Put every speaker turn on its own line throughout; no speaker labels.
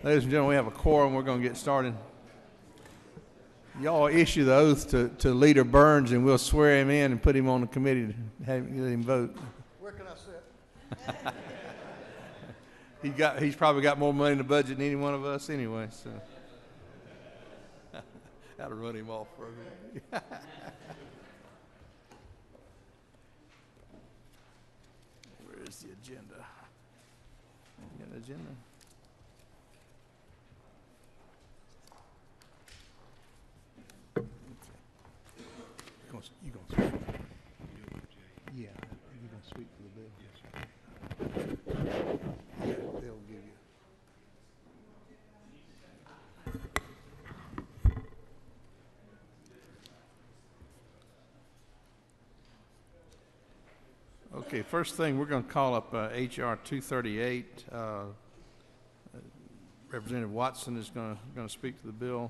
Ladies and gentlemen, we have a quorum. We're going to get started. Y'all issue the oath to Leader Burns, and we'll swear him in and put him on the committee to have him vote.
Where can I sit?
He's probably got more money in the budget than any one of us anyway, so. That'll run him off for a minute. Where is the agenda? You got an agenda? You gonna speak? Yeah, you gonna speak for the bill? Yes, sir. Yeah, they'll give you. Okay, first thing, we're going to call up H.R. 238. Representative Watson is going to speak to the bill.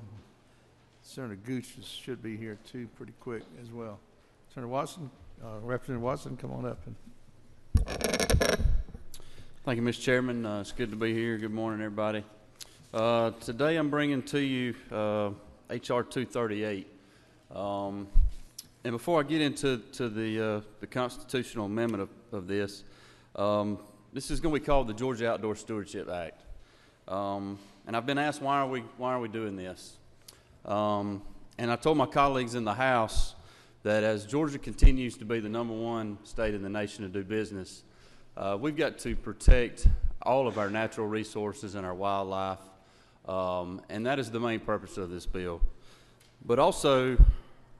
Senator Gooch should be here too, pretty quick as well. Senator Watson, Representative Watson, come on up.
Thank you, Mr. Chairman. It's good to be here. Good morning, everybody. Today I'm bringing to you H.R. 238. And before I get into the constitutional amendment of this, this is going to be called the Georgia Outdoor Stewardship Act. And I've been asked, why are we doing this? And I told my colleagues in the House that as Georgia continues to be the #1 state in the nation to do business, we've got to protect all of our natural resources and our wildlife, and that is the main purpose of this bill. But also,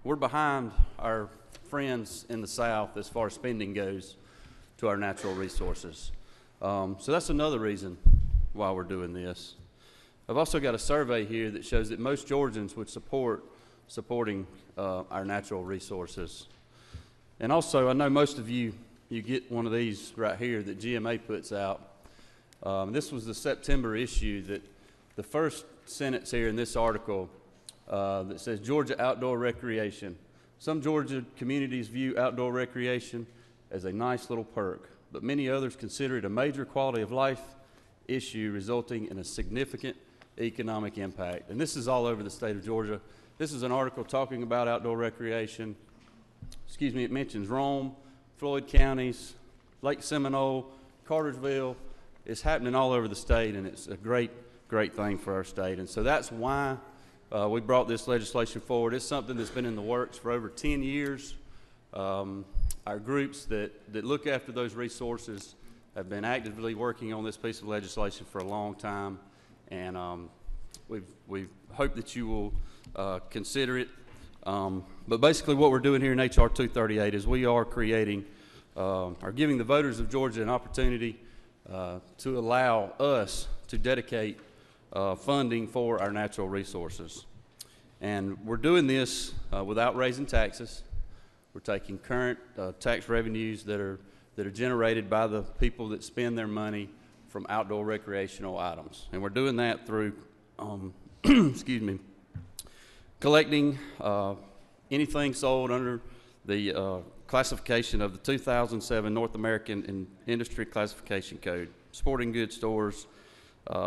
we're behind our friends in the South as far as spending goes to our natural resources. So that's another reason why we're doing this. I've also got a survey here that shows that most Georgians would supporting our natural resources. And also, I know most of you get one of these right here that GMA puts out. This was the September issue. That the first sentence here in this article that says Georgia outdoor recreation. Some Georgia communities view outdoor recreation as a nice little perk, but many others consider it a major quality of life issue resulting in a significant economic impact. And this is all over the state of Georgia. This is an article talking about outdoor recreation. Excuse me, it mentions Rome, Floyd counties, Lake Seminole, Cartersville. It's happening all over the state, and it's a great thing for our state. And so that's why we brought this legislation forward. It's something that's been in the works for over 10 years. Our groups that look after those resources have been actively working on this piece of legislation for a long time, and we hope that you will consider it. But basically what we're doing here in H.R. 238 is we are creating, or giving the voters of Georgia an opportunity to allow us to dedicate funding for our natural resources. And we're doing this without raising taxes. We're taking current tax revenues that are generated by the people that spend their money from outdoor recreational items. And we're doing that through, excuse me, collecting anything sold under the classification of the 2007 North American Industry Classification Code, sporting goods stores,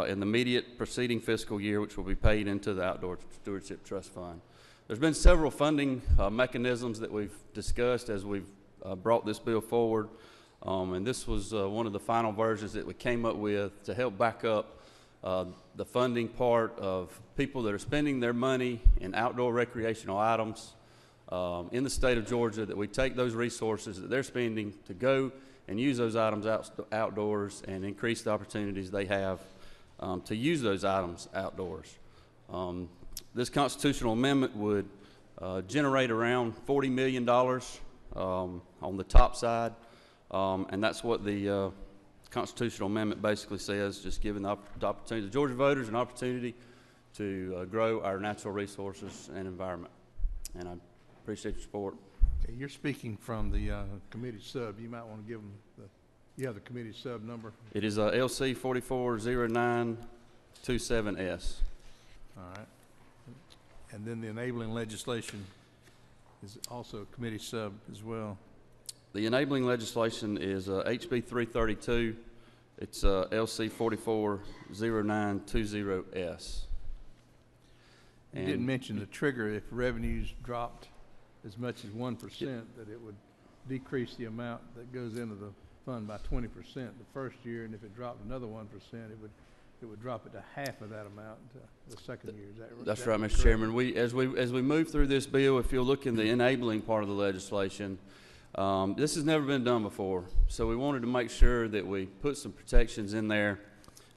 in the immediate preceding fiscal year, which will be paid into the Outdoor Stewardship Trust Fund. There's been several funding mechanisms that we've discussed as we've brought this bill forward, and this was one of the final versions that we came up with to help back up the funding part of people that are spending their money in outdoor recreational items in the state of Georgia, that we take those resources that they're spending to go and use those items outdoors and increase the opportunities they have to use those items outdoors. This constitutional amendment would generate around $40 million on the top side, and that's what the constitutional amendment basically says, just giving the opportunity, the Georgia voters an opportunity to grow our natural resources and environment. And I appreciate your support.
Okay, you're speaking from the committee sub. You might want to give them you have the committee sub number?
It is LC 440927S.
All right. And then the enabling legislation is also a committee sub as well.
The enabling legislation is HB 332, It's LC 440920S.
You didn't mention the trigger. If revenues dropped as much as 1%, that it would decrease the amount that goes into the fund by 20% the first year, and if it dropped another 1%, it would drop it to half of that amount the second year. Is that right?
That's right, Mr. Chairman. As we move through this bill, if you'll look in the enabling part of the legislation, this has never been done before. So we wanted to make sure that we put some protections in there,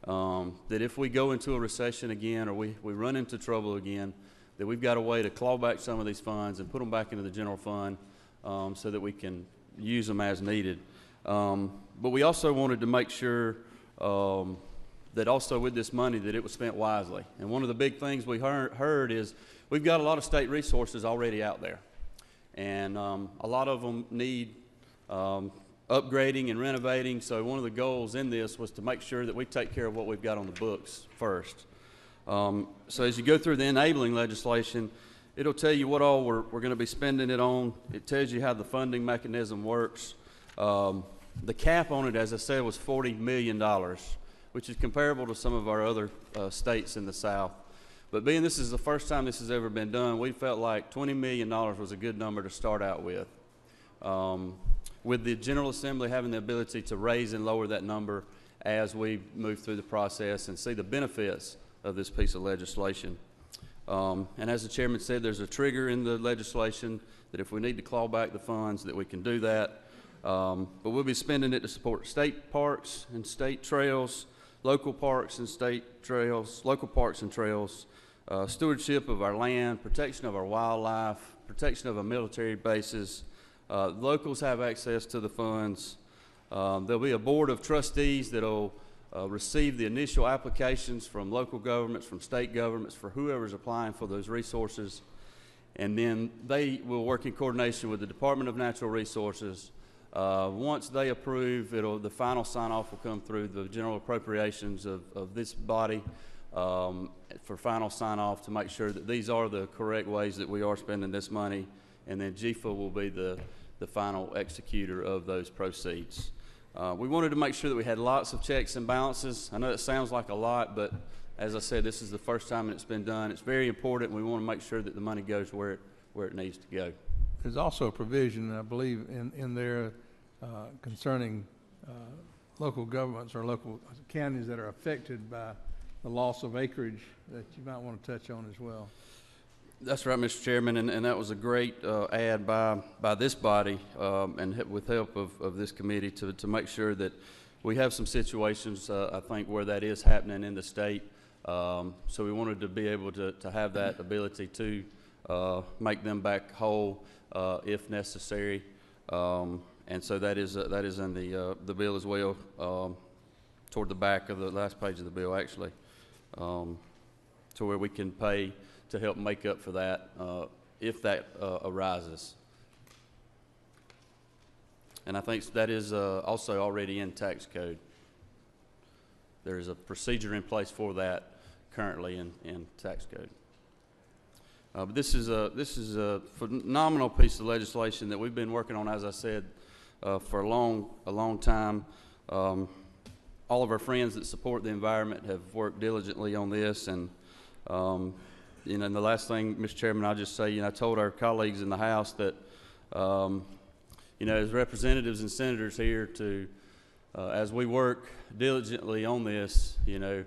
that if we go into a recession again or we run into trouble again, that we've got a way to claw back some of these funds and put them back into the general fund, so that we can use them as needed. But we also wanted to make sure that also with this money that it was spent wisely. And one of the big things we heard is we've got a lot of state resources already out there. And a lot of them need upgrading and renovating. So one of the goals in this was to make sure that we take care of what we've got on the books first. So as you go through the enabling legislation, it'll tell you what all we're going to be spending it on. It tells you how the funding mechanism works. The cap on it, as I said, was $40 million, which is comparable to some of our other states in the South. But being this is the first time this has ever been done, we felt like $20 million was a good number to start out with. With the General Assembly having the ability to raise and lower that number as we move through the process and see the benefits of this piece of legislation. And as the chairman said, there's a trigger in the legislation that if we need to claw back the funds that we can do that. But we'll be spending it to support state parks and state trails, local parks and state trails, local parks and trails, stewardship of our land, protection of our wildlife, protection of our military bases. Locals have access to the funds. There'll be a board of trustees that'll receive the initial applications from local governments, from state governments, for whoever's applying for those resources. And then they will work in coordination with the Department of Natural Resources. Once they approve, the final sign-off will come through the general appropriations of this body for final sign-off to make sure that these are the correct ways that we are spending this money. And then GFA will be the final executor of those proceeds. We wanted to make sure that we had lots of checks and balances. I know it sounds like a lot, but as I said, this is the first time it's been done. It's very important. We want to make sure that the money goes where it needs to go.
There's also a provision, I believe, in there concerning local governments or local counties that are affected by the loss of acreage that you might want to touch on as well.
That's right, Mr. Chairman, and that was a great add by this body and with help of this committee to make sure that we have some situations, I think, where that is happening in the state. So we wanted to be able to have that ability to make them back whole if necessary. And so that is in the bill as well, toward the back of the last page of the bill, actually, to where we can pay to help make up for that if that arises. And I think that is also already in tax code. There is a procedure in place for that currently in tax code. But this is a phenomenal piece of legislation that we've been working on, as I said, for a long time. All of our friends that support the environment have worked diligently on this, and you know, and the last thing, Mr. Chairman, I'll just say, you know, I told our colleagues in the House that, you know, as representatives and senators here, to as we work diligently on this, you know,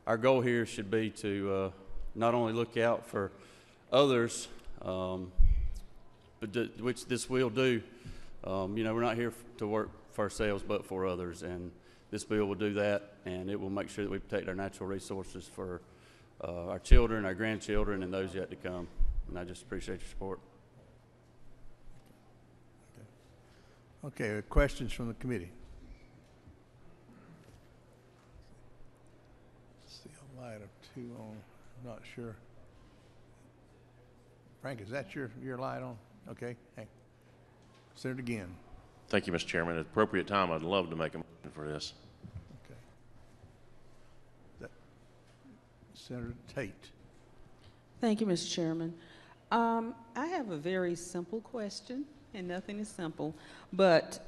our goal here should be to not only look out for others, but which this will do. You know, we're not here to work for ourselves, but for others, and this bill will do that, and it will make sure that we protect our natural resources for our children, our grandchildren, and those yet to come. And I just appreciate your support.
Okay, questions from the committee? See a light of 2 on, I'm not sure. Frank, is that your light on? Okay, hey, say it again.
Thank you, Mr. Chairman. At the appropriate time, I'd love to make a motion for this.
Senator Tate.
Thank you, Mr. Chairman. I have a very simple question, and nothing is simple, but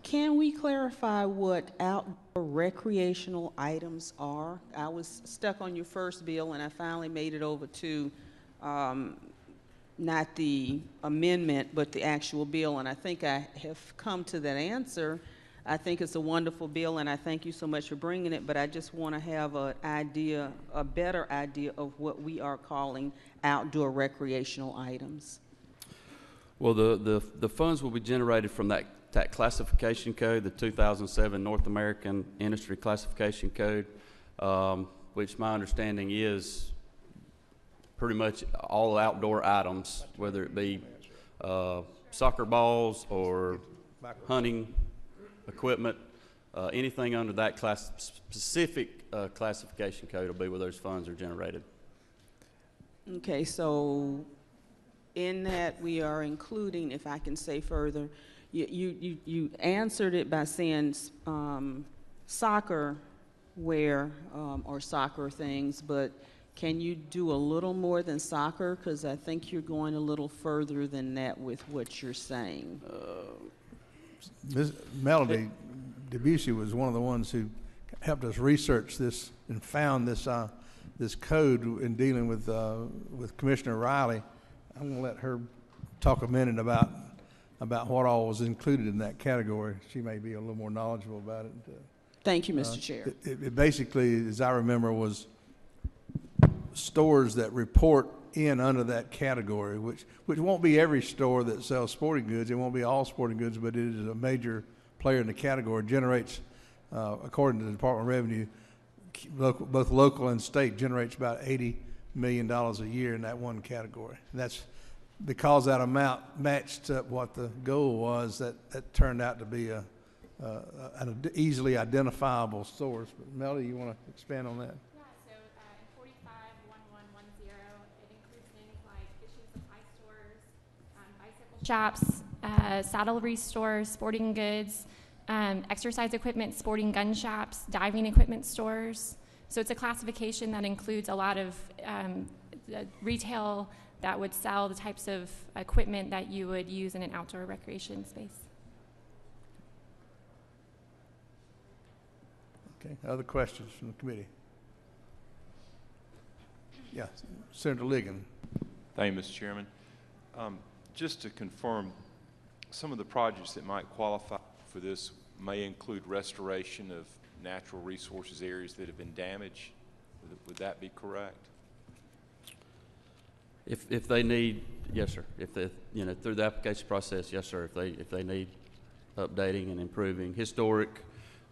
Can we clarify what outdoor recreational items are? I was stuck on your first bill, and I finally made it over to not the amendment, but the actual bill, and I think I have come to that answer. I think it's a wonderful bill, and I thank you so much for bringing it, but I just want to have an idea, a better idea of what we are calling outdoor recreational items.
Well, the funds will be generated from that classification code, the 2007 North American Industry Classification Code, which my understanding is pretty much all outdoor items, whether it be soccer balls or hunting equipment, anything under that specific classification code will be where those funds are generated.
Okay, so in that we are including, if I can say further, you answered it by saying soccer wear or soccer things, but can you do a little more than soccer? Because I think you're going a little further than that with what you're saying.
Ms. Melody Debussy was one of the ones who helped us research this and found this this code in dealing with Commissioner Riley. I'm going to let her talk a minute about what all was included in that category. She may be a little more knowledgeable about it.
Thank you, Mr. Chair.
It basically, as I remember, was stores that report in under that category, which won't be every store that sells sporting goods. It won't be all sporting goods, but it is a major player in the category. Generates, according to the Department of Revenue, both local and state, generates about $80 million a year in that one category. And that's because that amount matched up what the goal was. That turned out to be an easily identifiable source. But Melody, you want to expand on that?
Shops, saddlery stores, sporting goods, exercise equipment, sporting gun shops, diving equipment stores. So it's a classification that includes a lot of retail that would sell the types of equipment that you would use in an outdoor recreation space.
Okay, other questions from the committee? Yeah, Senator Ligon.
Thank you, Mr. Chairman. Just to confirm, some of the projects that might qualify for this may include restoration of natural resources areas that have been damaged. Would that be correct?
If they need, yes, sir. If they, through the application process, yes, sir. If they need updating and improving, historic,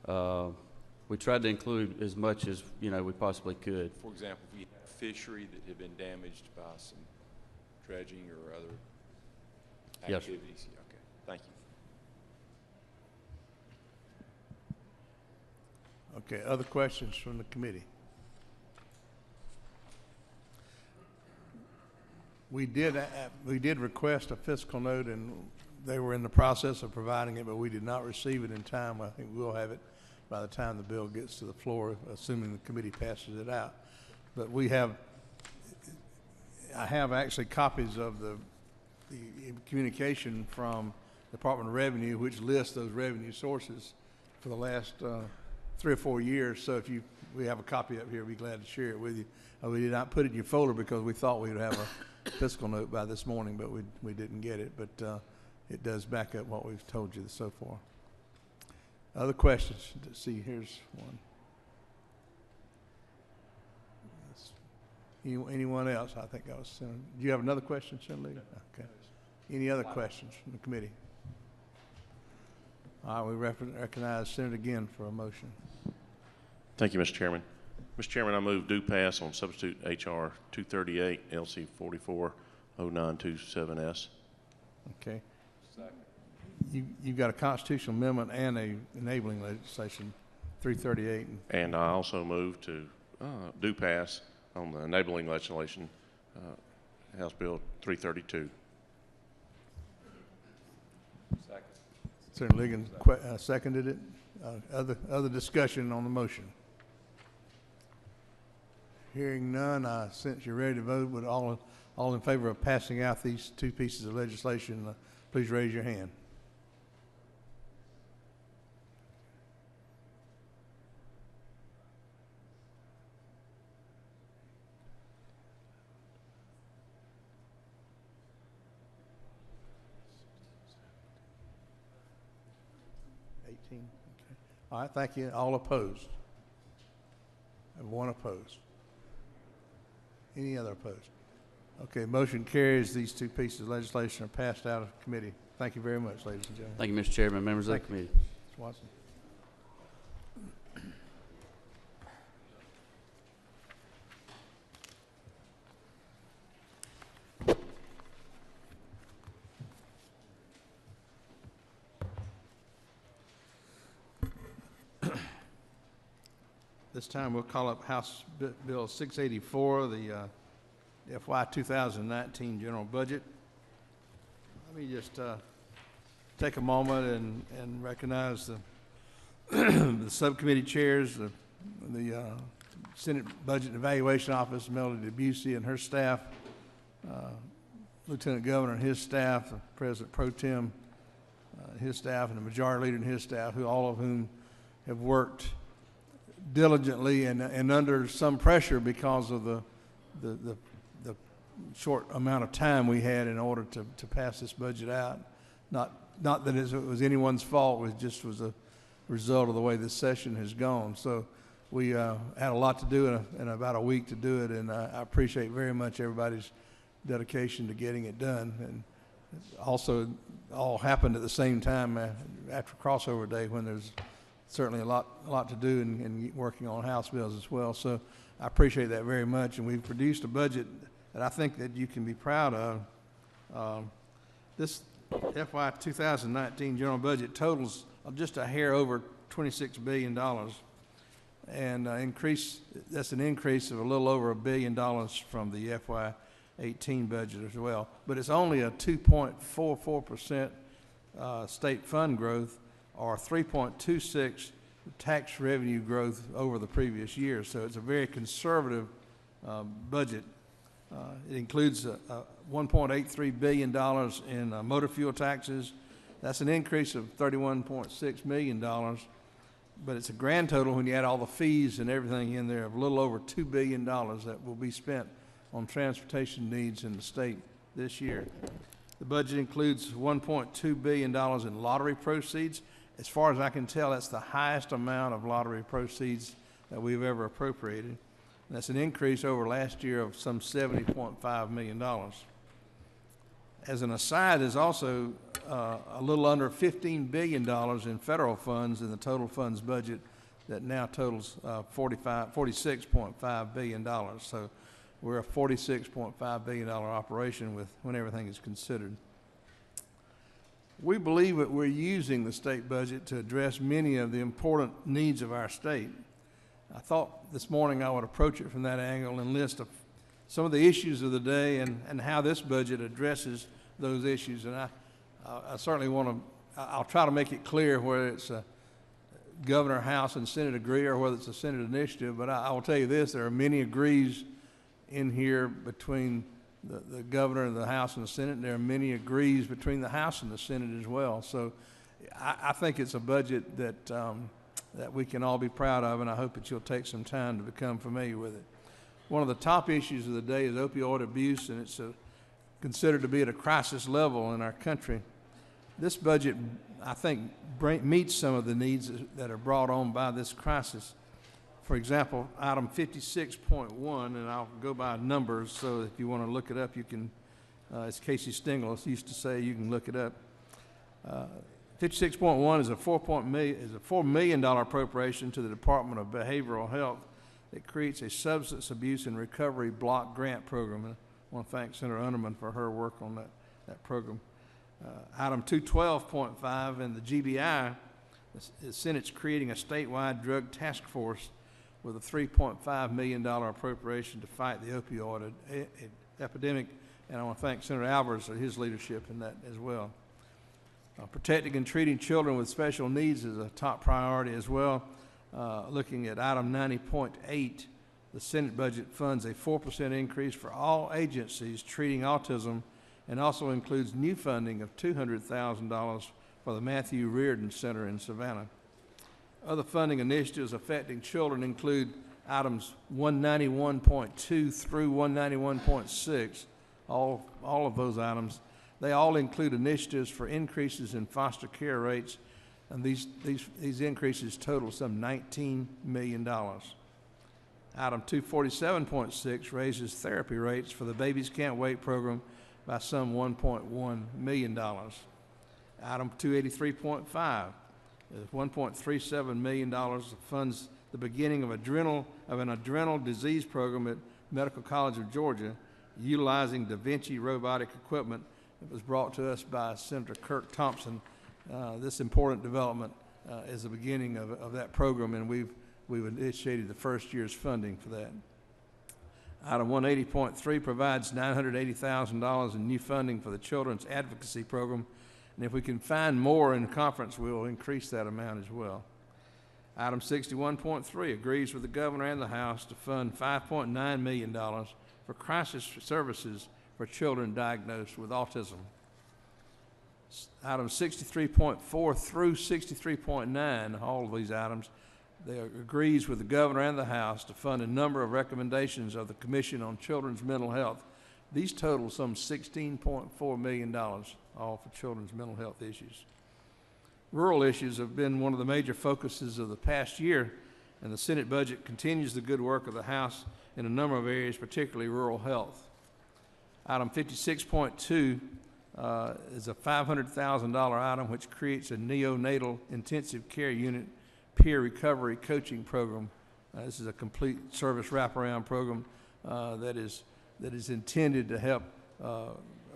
we tried to include as much as we possibly could.
For example, if we have fishery that have been damaged by some dredging or other activities.
Yes.
Okay, thank you.
Okay, other questions from the committee? We did request a fiscal note, and they were in the process of providing it, but we did not receive it in time. I think we'll have it by the time the bill gets to the floor, assuming the committee passes it out. But I have actually copies of the communication from the Department of Revenue, which lists those revenue sources for the last 3 or 4 years. So if we have a copy up here, we'd be glad to share it with you. We did not put it in your folder because we thought we would have a fiscal note by this morning, but we didn't get it. But it does back up what we've told you so far. Other questions? Let's see, here's one. Anyone else? I think I was Senator. Do you have another question, Senator Lee? Okay. Any other questions from the committee? All right, we recognize Senator again for a motion.
Thank you, Mr. Chairman. Mr. Chairman, I move do pass on substitute HR 238 LC 440927S.
Okay. You've got a constitutional amendment and a enabling legislation 338.
And I also move to do pass on the enabling legislation, House Bill 332.
Second.
Senator Ligon seconded it. Other discussion on the motion? Hearing none, since you're ready to vote, would all in favor of passing out these two pieces of legislation, please raise your hand. 18, okay. All right, thank you. All opposed? And one opposed. Any other opposed? Okay, motion carries. These two pieces of legislation are passed out of committee. Thank you very much, ladies and gentlemen.
Thank you, Mr. Chairman, members of the
Thank you.
committee.
Mr. Watson. This time we'll call up House Bill 684, the FY 2019 general budget. Let me just take a moment and recognize the, the subcommittee chairs, the Senate Budget and Evaluation Office, Melody Debussy and her staff, Lieutenant Governor and his staff, the President Pro Tem, his staff, and the Majority Leader and his staff, all of whom have worked diligently and under some pressure because of the short amount of time we had in order to pass this budget out. Not that it was anyone's fault, it just was a result of the way this session has gone. So we had a lot to do in about a week to do it, and I appreciate very much everybody's dedication to getting it done. And also all happened at the same time after crossover day, when there's certainly a lot to do in working on House bills as well. So I appreciate that very much, and we've produced a budget that I think that you can be proud of. This FY 2019 general budget totals just a hair over $26 billion, and that's an increase of a little over $1 billion from the FY 18 budget as well. But it's only a 2.44% state fund growth, or 3.26 tax revenue growth over the previous year. So it's a very conservative budget. It includes $1.83 billion in motor fuel taxes. That's an increase of $31.6 million, but it's a grand total, when you add all the fees and everything in there, of a little over $2 billion that will be spent on transportation needs in the state this year. The budget includes $1.2 billion in lottery proceeds. As far as I can tell, that's the highest amount of lottery proceeds that we've ever appropriated. And that's an increase over last year of some $70.5 million. As an aside, there's also a little under $15 billion in federal funds in the total funds budget that now totals $46.5 billion. So we're a $46.5 billion operation when everything is considered. We believe that we're using the state budget to address many of the important needs of our state. I thought this morning I would approach it from that angle and list some of the issues of the day and how this budget addresses those issues. And I certainly I'll try to make it clear whether it's a Governor, House, and Senate agree, or whether it's a Senate initiative. But I will tell you this, there are many agrees in here between the Governor and the House and the Senate, and there are many agrees between the House and the Senate as well. So I think it's a budget that we can all be proud of, and I hope that you'll take some time to become familiar with it. One of the top issues of the day is opioid abuse, and it's considered to be at a crisis level in our country. This budget, I think, meets some of the needs that are brought on by this crisis. For example, item 56.1, and I'll go by numbers, so if you want to look it up, you can, as Casey Stengel used to say, you can look it up. 56.1 is a $4 million appropriation to the Department of Behavioral Health that creates a substance abuse and recovery block grant program. And I want to thank Senator Underman for her work on that program. Item 212.5 in the GBI, the Senate's creating a statewide drug task force with a $3.5 million appropriation to fight the opioid epidemic, and I want to thank Senator Alvarez for his leadership in that as well. Protecting and treating children with special needs is a top priority as well. Looking at item 90.8, the Senate budget funds a 4% increase for all agencies treating autism, and also includes new funding of $200,000 for the Matthew Reardon Center in Savannah. Other funding initiatives affecting children include items 191.2 through 191.6, all of those items. They all include initiatives for increases in foster care rates. And these increases total some $19 million. Item 247.6 raises therapy rates for the Babies Can't Wait program by some $1.1 million. Item 283.5 is $1.37 million funds the beginning of an adrenal disease program at Medical College of Georgia, utilizing Da Vinci robotic equipment. It was brought to us by Senator Kirk Thompson. This important development is the beginning of that program, and we've initiated the first year's funding for that. Item 180.3 provides $980,000 in new funding for the Children's Advocacy Program, and if we can find more in conference, we'll increase that amount as well. Item 61.3 agrees with the Governor and the House to fund $5.9 million for crisis services for children diagnosed with autism. Items 63.4 through 63.9, all of these items, they agrees with the Governor and the House to fund a number of recommendations of the Commission on Children's Mental Health. These total some $16.4 million, all for children's mental health issues. Rural issues have been one of the major focuses of the past year, and the Senate budget continues the good work of the House in a number of areas, particularly rural health. Item 56.2 is a $500,000 item which creates a neonatal intensive care unit peer recovery coaching program. This is a complete service wraparound program that is intended to help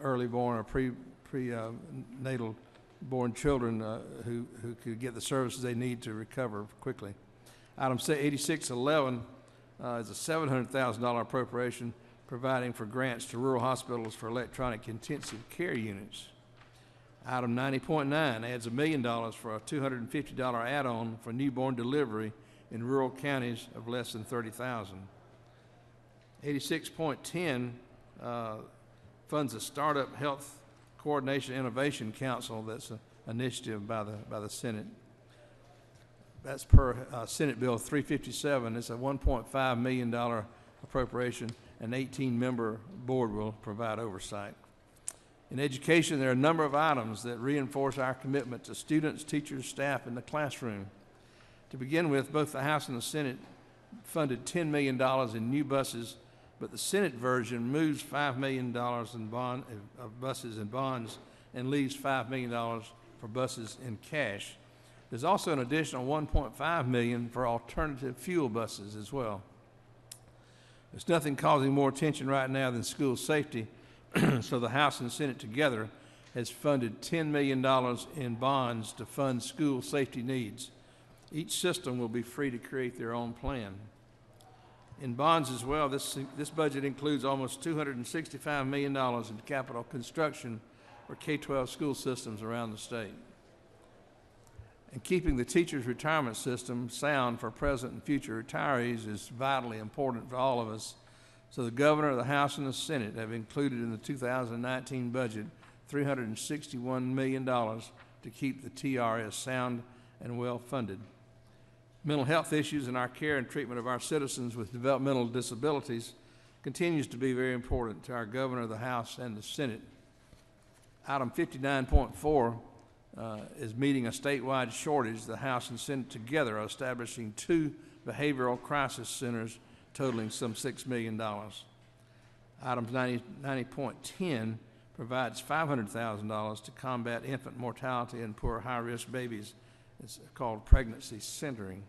early born or prenatal born children who could get the services they need to recover quickly. Item 8611 is a $700,000 appropriation providing for grants to rural hospitals for electronic intensive care units. Item 90.9 adds $1 million for a $250 add-on for newborn delivery in rural counties of less than 30,000. 86.10 funds a Startup Health Coordination Innovation Council. That's an initiative by the Senate. That's per Senate Bill 357. It's a $1.5 million appropriation. An 18-member board will provide oversight. In education, there are a number of items that reinforce our commitment to students, teachers, staff in the classroom. To begin with, both the House and the Senate funded $10 million in new buses, but the Senate version moves $5 million of buses and bonds and leaves $5 million for buses in cash. There's also an additional $1.5 million for alternative fuel buses as well. There's nothing causing more attention right now than school safety, so the House and Senate together has funded $10 million in bonds to fund school safety needs. Each system will be free to create their own plan. In bonds as well, this budget includes almost $265 million in capital construction for K-12 school systems around the state. And keeping the teachers' retirement system sound for present and future retirees is vitally important for all of us. So the Governor, the House, and the Senate have included in the 2019 budget $361 million to keep the TRS sound and well funded. Mental health issues in our care and treatment of our citizens with developmental disabilities continues to be very important to our Governor, the House, and the Senate. Item 59.4 is meeting a statewide shortage. The House and Senate together are establishing 2 behavioral crisis centers totaling some $6 million. Items 90.10 provides $500,000 to combat infant mortality in poor high-risk babies. It's called pregnancy centering.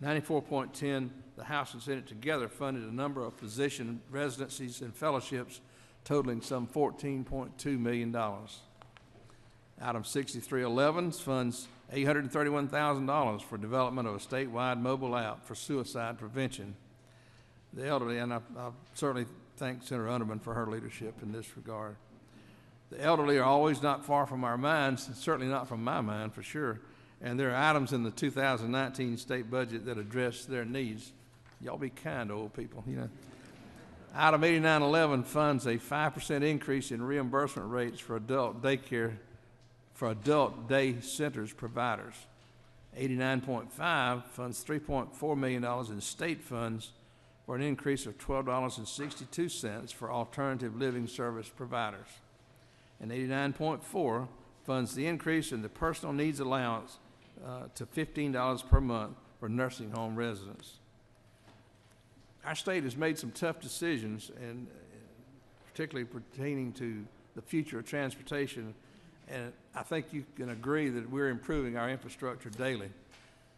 94.10, the House and Senate together funded a number of physician residencies and fellowships totaling some $14.2 million. Item 6311 funds $831,000 for development of a statewide mobile app for suicide prevention. The elderly, and I certainly thank Senator Underman for her leadership in this regard. The elderly are always not far from our minds, certainly not from my mind for sure, and there are items in the 2019 state budget that address their needs. Y'all be kind to old people, you know. Item 8911 funds a 5% increase in reimbursement rates for adult daycare for adult day centers providers. 89.5 funds $3.4 million in state funds for an increase of $12.62 for alternative living service providers. And 89.4 funds the increase in the personal needs allowance to $15 per month for nursing home residents. Our state has made some tough decisions, and particularly pertaining to the future of transportation, and I think you can agree that we're improving our infrastructure daily.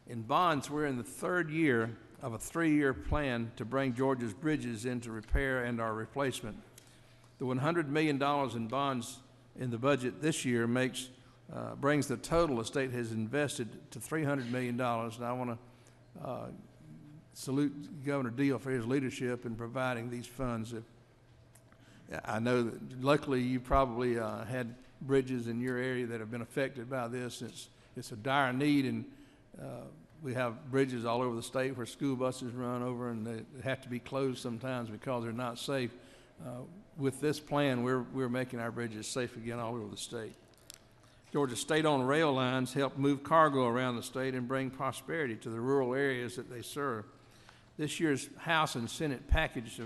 In bonds, we're in the third year of a 3-year plan to bring Georgia's bridges into repair and our replacement. The $100 million in bonds in the budget this year brings the total the state has invested to $300 million. And I want to salute Governor Deal for his leadership in providing these funds. I know that luckily you probably had bridges in your area that have been affected by this. It's a dire need, and we have bridges all over the state where school buses run over and they have to be closed sometimes because they're not safe. With this plan, we're making our bridges safe again all over the state. Georgia state-owned rail lines help move cargo around the state and bring prosperity to the rural areas that they serve. This year's House and Senate package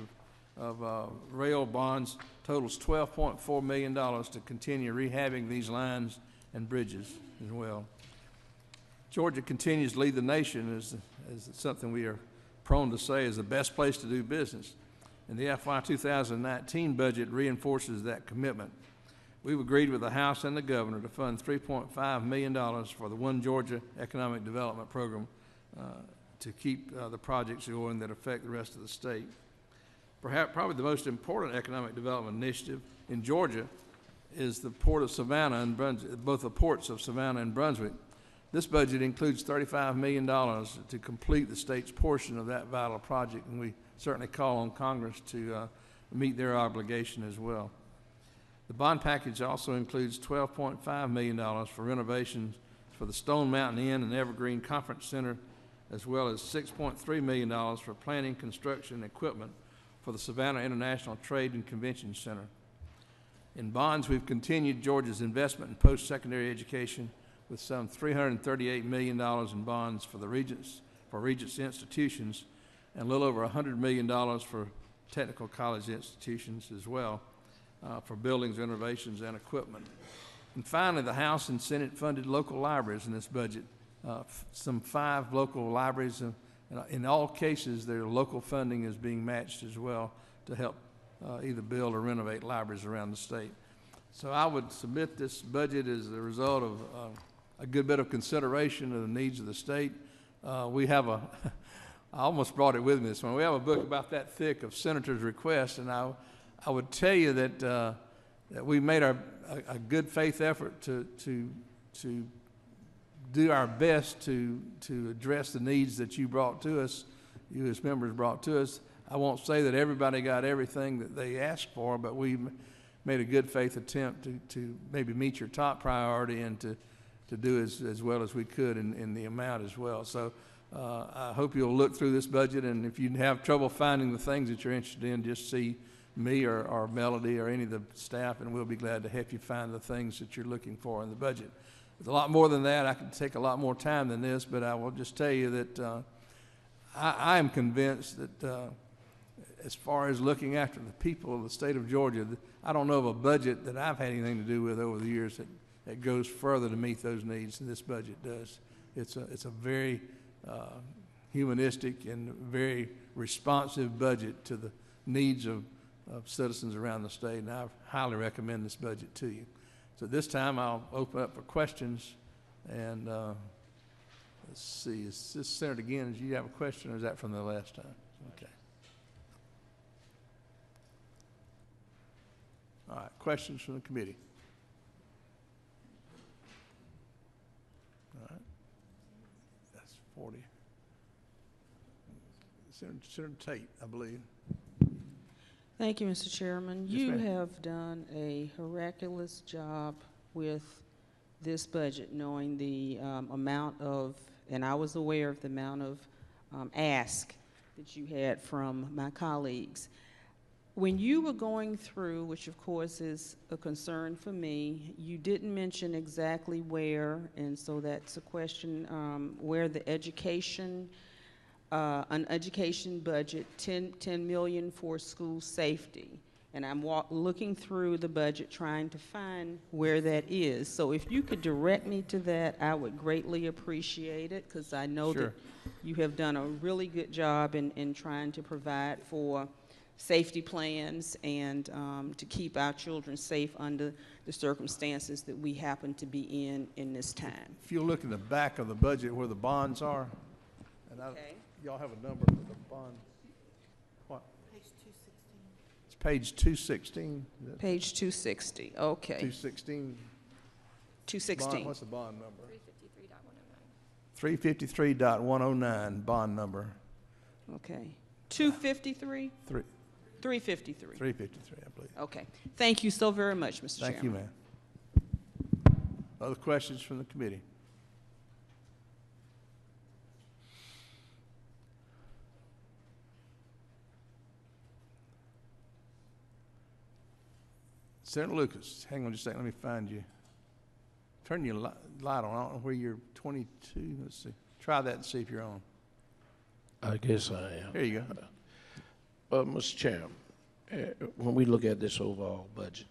of rail bonds totals $12.4 million to continue rehabbing these lines and bridges as well. Georgia continues to lead the nation as something we are prone to say is the best place to do business. And the FY 2019 budget reinforces that commitment. We've agreed with the House and the Governor to fund $3.5 million for the One Georgia Economic Development Program to keep the projects going that affect the rest of the state. Probably the most important economic development initiative in Georgia is the Port of Savannah and Brunswick, both the ports of Savannah and Brunswick. This budget includes $35 million to complete the state's portion of that vital project, and we certainly call on Congress to meet their obligation as well. The bond package also includes $12.5 million for renovations for the Stone Mountain Inn and Evergreen Conference Center, as well as $6.3 million for planning, construction, and equipment for the Savannah International Trade and Convention Center. In bonds, we've continued Georgia's investment in post-secondary education with some $338 million in bonds for Regents institutions, and a little over $100 million for technical college institutions as well, for buildings, renovations, and equipment. And finally, the House and Senate funded local libraries in this budget, some 5 local libraries. In all cases, their local funding is being matched as well to help either build or renovate libraries around the state. So I would submit this budget as a result of a good bit of consideration of the needs of the state. We have I almost brought it with me this morning. We have a book about that thick of senators' requests, and I would tell you that we made a good faith effort to do our best to address the needs that you brought to us, you as members brought to us. I won't say that everybody got everything that they asked for, but we made a good faith attempt to maybe meet your top priority and to do as well as we could in the amount as well. So I hope you'll look through this budget, and if you have trouble finding the things that you're interested in, just see me or Melody or any of the staff, and we'll be glad to help you find the things that you're looking for in the budget. There's a lot more than that. I could take a lot more time than this, but I will just tell you that I am convinced that as far as looking after the people of the state of Georgia, I don't know of a budget that I've had anything to do with over the years that goes further to meet those needs than this budget does. It's a very humanistic and very responsive budget to the needs of citizens around the state, and I highly recommend this budget to you. So this time I'll open up for questions, and let's see, is this centered again? Do you have a question, or is that from the last time? Okay. All right, questions from the committee? All right, that's 40. Senator Tate, I believe.
Thank you, Mr. Chairman.
Yes,
you
ma'am.
have done a miraculous job with this budget, knowing the amount of, and I was aware of the amount of ask that you had from my colleagues. When you were going through, which of course is a concern for me, you didn't mention exactly where, and so that's a question, where the education, an education budget, $10 million for school safety. And I'm looking through the budget trying to find where that is. So if you could direct me to that, I would greatly appreciate it, because I know
Sure.
that you have done a really good job in trying to provide for safety plans and to keep our children safe under the circumstances that we happen to be in this time.
If you look in the back of the budget where the bonds are, and
Okay.
y'all have a number for the bond. What? It's page 216.
Page 260, okay.
216.
216.
What's the bond number?
353.109.
353.109, bond number.
Okay. 253? 353.
353, I believe.
Okay. Thank you so very much, Mr. Chairman.
Thank you, ma'am. Other questions from the committee? Senator Lucas, hang on just a second, let me find you. Turn your light on, I don't know where you're 22, let's see. Try that and see if you're on.
I guess I am.
Here you go.
Mr. Chairman, when we look at this overall budget,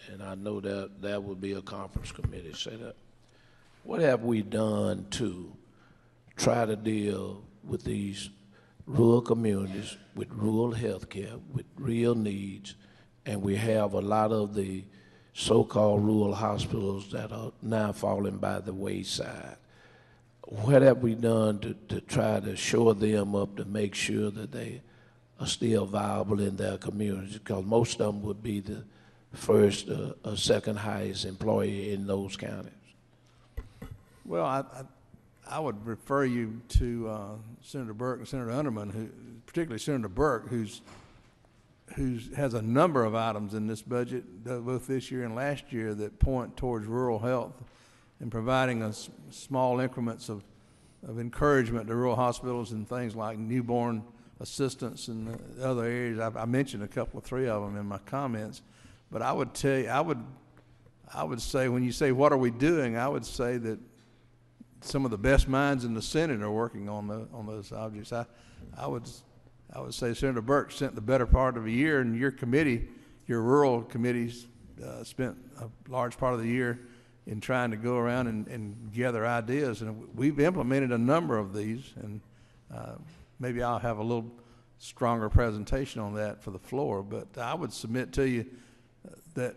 and I know that would be a conference committee set up, what have we done to try to deal with these rural communities with rural health care, with real needs, and we have a lot of the so-called rural hospitals that are now falling by the wayside? What have we done to try to shore them up to make sure that they are still viable in their communities? Because most of them would be the first or second highest employer in those counties.
Well, I would refer you to Senator Burke and Senator Underman, particularly Senator Burke, who has a number of items in this budget, both this year and last year, that point towards rural health and providing us small increments of encouragement to rural hospitals and things like newborn assistance and other areas. I mentioned a couple, 3 of them in my comments, but I would tell you, I would say, when you say what are we doing, I would say that some of the best minds in the Senate are working on those objects. I would say Senator Burke spent the better part of a year, and your committee, your rural committees, spent a large part of the year in trying to go around and gather ideas. And we've implemented a number of these, and maybe I'll have a little stronger presentation on that for the floor. But I would submit to you that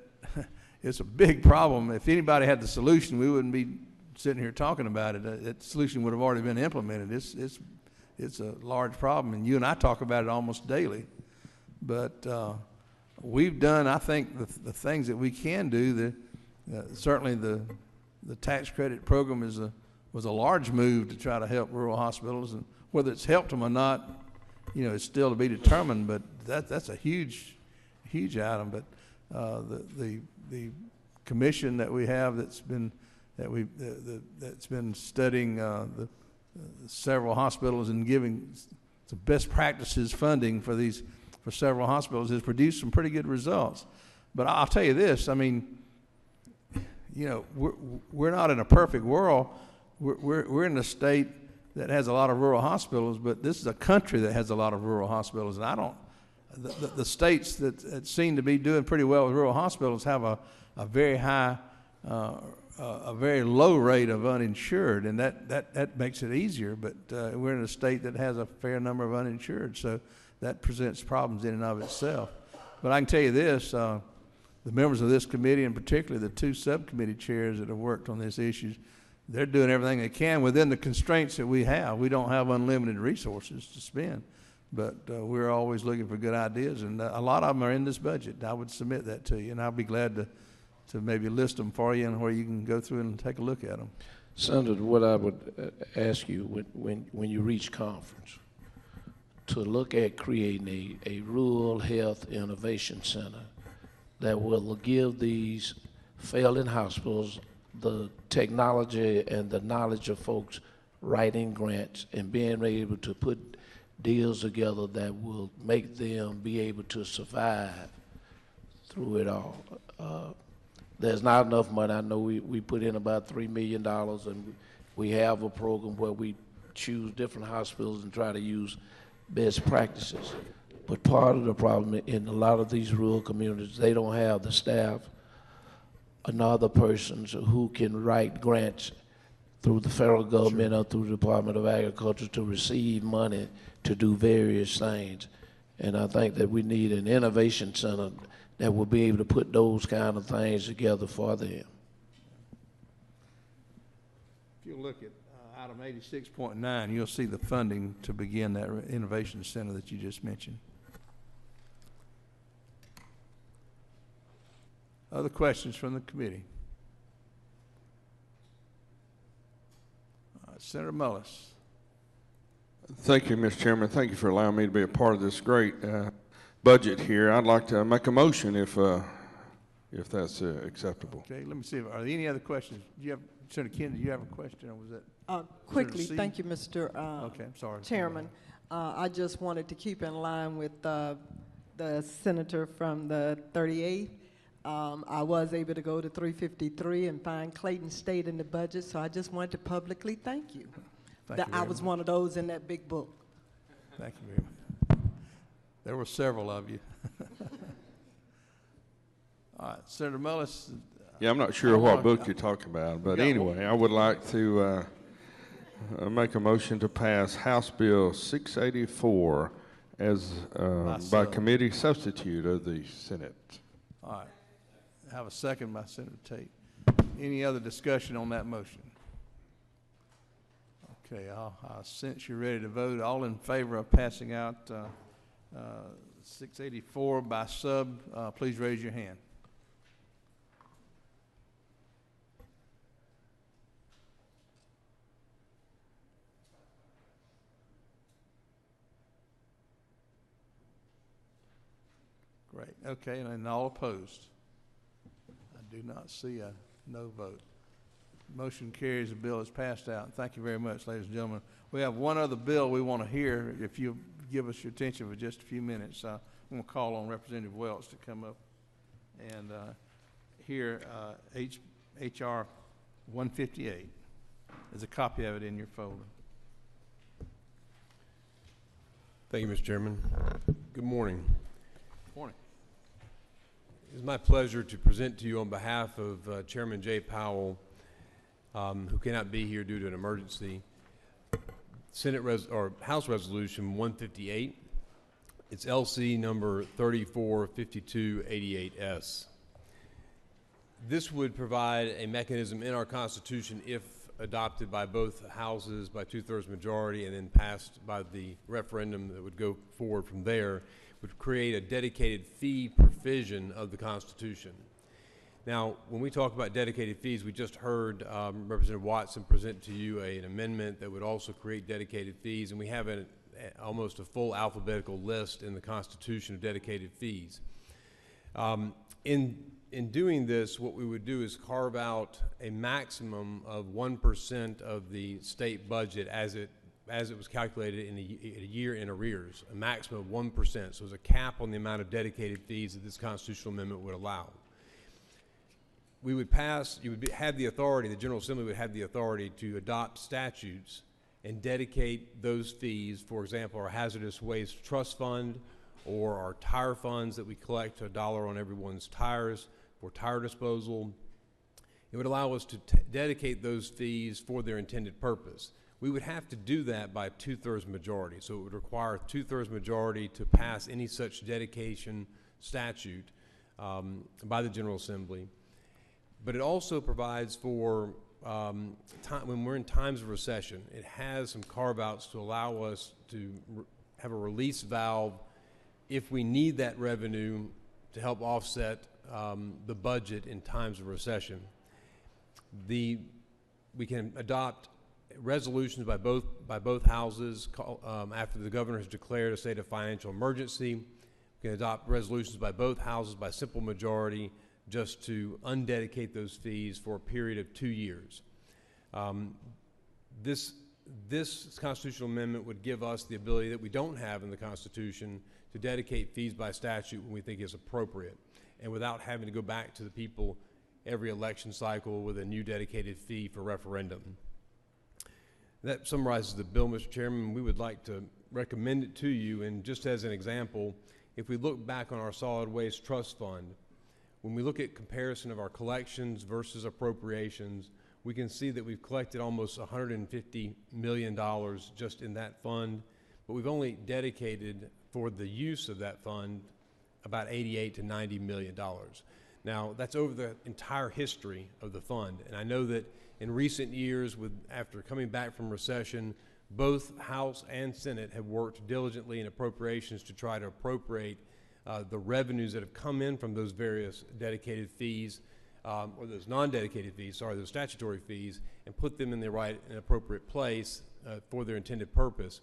it's a big problem. If anybody had the solution, we wouldn't be sitting here talking about it. That solution would have already been implemented. It's a large problem, and you and I talk about it almost daily. But we've done, I think, the things that we can do. Certainly the tax credit program was a large move to try to help rural hospitals, and whether it's helped them or not, it's still to be determined. But that's a huge item. But the commission that we have that's been studying the several hospitals and giving some best practices funding for several hospitals has produced some pretty good results. But I'll tell you this, I mean, we're not in a perfect world. We're in a state that has a lot of rural hospitals, but this is a country that has a lot of rural hospitals. And the states that seem to be doing pretty well with rural hospitals have a very high, a very low rate of uninsured, and that makes it easier. But we're in a state that has a fair number of uninsured, so that presents problems in and of itself. But I can tell you this, the members of this committee, and particularly the 2 subcommittee chairs that have worked on these issues, they're doing everything they can within the constraints that we have. We don't have unlimited resources to spend, but we're always looking for good ideas, and a lot of them are in this budget. I would submit that to you, and I'll be glad to maybe list them for you and where you can go through and take a look at them.
Senator, what I would ask you when you reach conference, to look at creating a rural health innovation center that will give these failing hospitals the technology and the knowledge of folks writing grants and being able to put deals together that will make them be able to survive through it all. There's not enough money. I know we put in about $3 million, and we have a program where we choose different hospitals and try to use best practices. But part of the problem in a lot of these rural communities, they don't have the staff and other persons who can write grants through the federal government or through the Department of Agriculture to receive money to do various things. And I think that we need an innovation center that will be able to put those kind of things together for them.
If you look at item 86.9, you'll see the funding to begin that innovation center that you just mentioned. Other questions from the committee? Senator Mullis.
Thank you, Mr. Chairman. Thank you for allowing me to be a part of this great budget here. I'd like to make a motion if that's acceptable.
Okay, let me see. Are there any other questions? Do you have, Senator Kennedy, do you have a question, or was that?
Quickly,
Senator
thank you, Mr.
Okay, I'm sorry.
Chairman. I just wanted to keep in line with the senator from the 38th. I was able to go to 353 and find Clayton State in the budget, so I just wanted to publicly thank you. I was one of those in that big book.
Thank you very much. There were several of you. All right, Senator Mullis.
Yeah, I'm not sure what book you're talking about, but anyway, I would like to make a motion to pass House Bill 684 as by committee substitute of the Senate.
All right. I have a second by Senator Tate. Any other discussion on that motion? Okay, since you're ready to vote, all in favor of passing out 684 by sub, please raise your hand. Great. Okay, and all opposed? I do not see a no vote. Motion carries. The bill is passed out. Thank you very much, ladies and gentlemen. We have one other bill we want to hear. If you give us your attention for just a few minutes, I'm going to call on Representative Welch to come up and hear H.R. 158. There's a copy of it in your folder.
Thank you, Mr. Chairman. Good morning.
Morning.
It is my pleasure to present to you on behalf of Chairman Jay Powell, who cannot be here due to an emergency, House Resolution 158. It's LC number 345288S. This would provide a mechanism in our Constitution, if adopted by both houses by 2/3 majority and then passed by the referendum that would go forward from there, would create a dedicated fee provision of the Constitution. Now, when we talk about dedicated fees, we just heard Representative Watson present to you an amendment that would also create dedicated fees, and we have almost a full alphabetical list in the Constitution of dedicated fees. In doing this, what we would do is carve out a maximum of 1% of the state budget as it was calculated in a year in arrears, a maximum of 1%. So there's a cap on the amount of dedicated fees that this constitutional amendment would allow. We would pass, have the authority, the General Assembly would have the authority to adopt statutes and dedicate those fees, for example, our hazardous waste trust fund or our tire funds that we collect $1 on everyone's tires for tire disposal. It would allow us to dedicate those fees for their intended purpose. We would have to do that by 2/3 majority, so it would require 2/3 majority to pass any such dedication statute by the General Assembly. But it also provides for when we're in times of recession, it has some carve-outs to allow us to have a release valve if we need that revenue to help offset the budget in times of recession. We can adopt resolutions by both houses after the governor has declared a state of financial emergency. We can adopt resolutions by both houses by simple majority just to undedicate those fees for a period of 2 years. This constitutional amendment would give us the ability that we don't have in the Constitution to dedicate fees by statute when we think is appropriate, and without having to go back to the people every election cycle with a new dedicated fee for referendum. That summarizes the bill, Mr. Chairman. We would like to recommend it to you. And just as an example, if we look back on our solid waste trust fund, when we look at comparison of our collections versus appropriations, we can see that we've collected almost $150 million just in that fund, but we've only dedicated for the use of that fund about $88 to $90 million. Now, that's over the entire history of the fund, and I know that in recent years, after coming back from recession, both House and Senate have worked diligently in appropriations to try to appropriate the revenues that have come in from those various dedicated fees, or those non-dedicated fees, sorry, those statutory fees, and put them in the right and appropriate place for their intended purpose.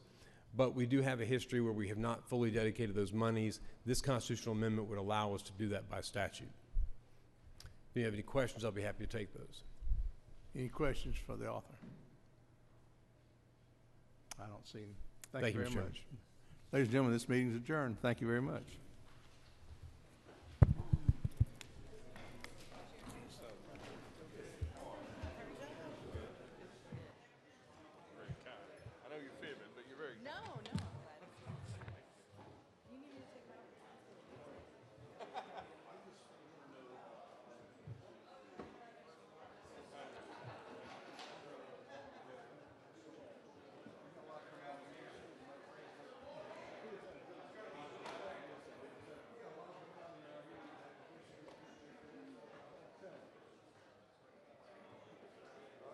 But we do have a history where we have not fully dedicated those monies. This constitutional amendment would allow us to do that by statute. If you have any questions, I'll be happy to take those.
Any questions for the author? I don't see any. Thank you very
Mr. Chairman.
much. Ladies and gentlemen, this meeting is adjourned. Thank you very much.